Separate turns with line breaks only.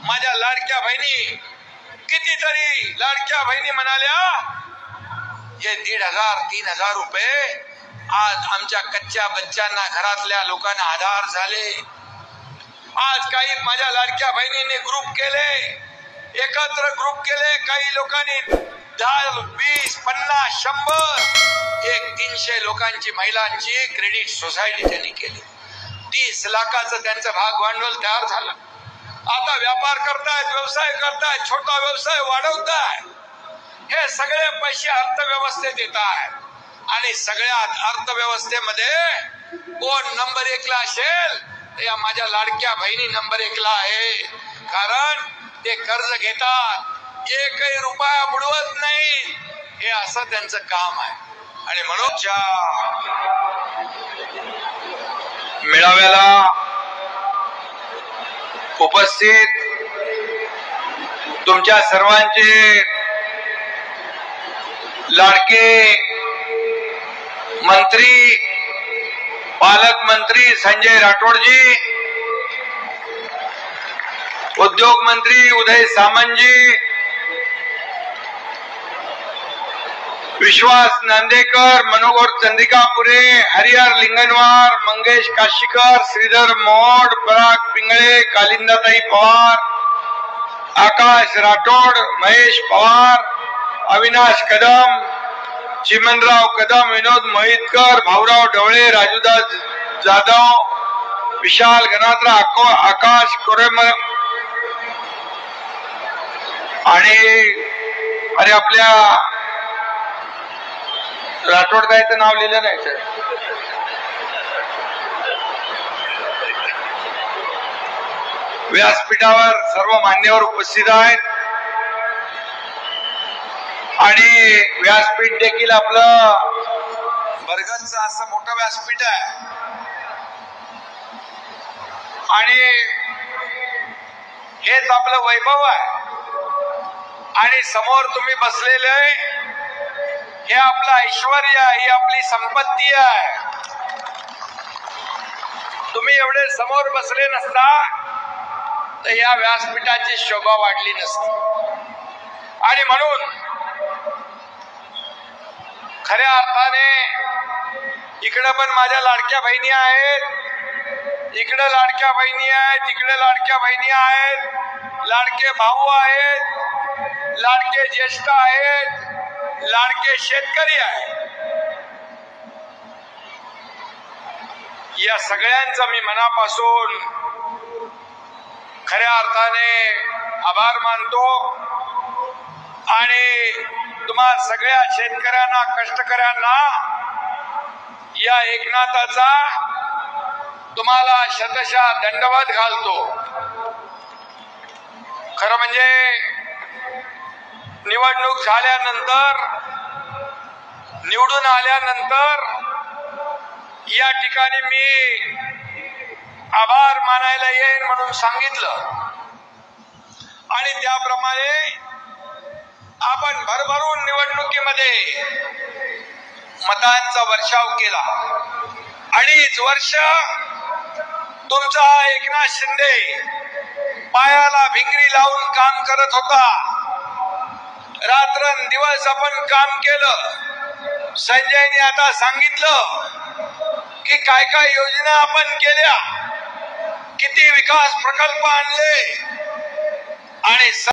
माझ्या लाडक्या बहिणी, कितीतरी लाडक्या बहिणी म्हणाल्या हे 1,500-3,000 रुपये आज आमच्या कच्च्या बच्चांना, घरातल्या लोकांना आधार झाले। आज काही माझ्या लाडक्या बहिणींनी ग्रुप केले, एकत्र ग्रुप केले, काही लोकांनी 10, 20, 50, 100, 300 लोकांची, महिलांची क्रेडिट सोसायटी त्यांनी केली। 30 लाखाचं त्यांचं भाग भांडवल तयार झालं। आता व्यापार करतायत, व्यवसाय करतायत, छोटा व्यवसाय वाढवतायत। हे सगळे पैसे अर्थव्यवस्थेत येत आहेत आणि सगळ्यात अर्थव्यवस्थेमध्ये कोण नंबर 1 ला असेल तर या माझ्या लाडक्या बहिणी नंबर 1 ला आहे। कारण ते कर्ज घेतात, एकही रुपया बुडवत नाही, हे असं त्यांचं काम आहे। आणि म्हणून मेळाव्याला उपस्थित तुमच्या सर्वांचे लाडके मंत्री, पालकमंत्री संजय राठोडजी, उद्योग मंत्री उदय सामंतजी, विश्वास नांदेकर, मनोहर चंद्रिकापुरे, हरिहर लिंगनवार, मंगेश काशीकर, श्रीधर मोड, पराग पिंगळे, कालिंदाताई पवार, आकाश राठोड, महेश पवार, अविनाश कदम, चिमनराव कदम, विनोद मोहितकर, भाऊराव ढवळे, राजूदास जाधव, विशाल गणात्रा, आकाश कोरेम आणि आपल्या राठोड ताईचं नाव लिहिलं नाही सर, व्यासपीठावर सर्व मान्यवर उपस्थित आहेत आणि व्यासपीठ देखील आपलं बरगतचं असं मोठं व्यासपीठ आहे आणि हेच आपलं वैभव आहे आणि समोर तुम्ही बसलेले हे आपलं ऐश्वर्य आहे, ही आपली संपत्ती आहे। तुम्ही एवढे समोर बसले नसता तर या व्यासपीठाची शोभा वाढली नसती। आणि म्हणून खऱ्या अर्थाने इकडे पण माझ्या लाडक्या बहिणी आहेत, इकडे लाडक्या बहिणी आहेत, इकडे लाडक्या बहिणी आहेत, लाडके भाऊ आहेत, लाडके ज्येष्ठ आहेत, लाडके शेतकरी आहेत। या सगळ्यांचा मी मनापासून खऱ्या अर्थाने आभार मानतो आणि तुम्हा सगळ्या शेतकऱ्यांना, कष्टकऱ्यांना या एकनाथाचा तुम्हाला शतशः दंडवत घालतो। खरं म्हणजे निवडणूक झाल्यानंतर, निवडून आल्यानंतर या ठिकाणी मी आभार मानायला येईन म्हणून सांगितलं आणि त्याप्रमाणे आपण भरभरून निवडणुकीमध्ये मतांचा वर्षाव केला। 2.5 वर्ष तुमचा एकनाथ शिंदे पायाला भिंगरी लावून काम करत होता, रात्रंदिवस आपण काम केलं। संजयने आता सांगितलं की काय काय योजना आपण केल्या, किती विकास प्रकल्प आणले आणि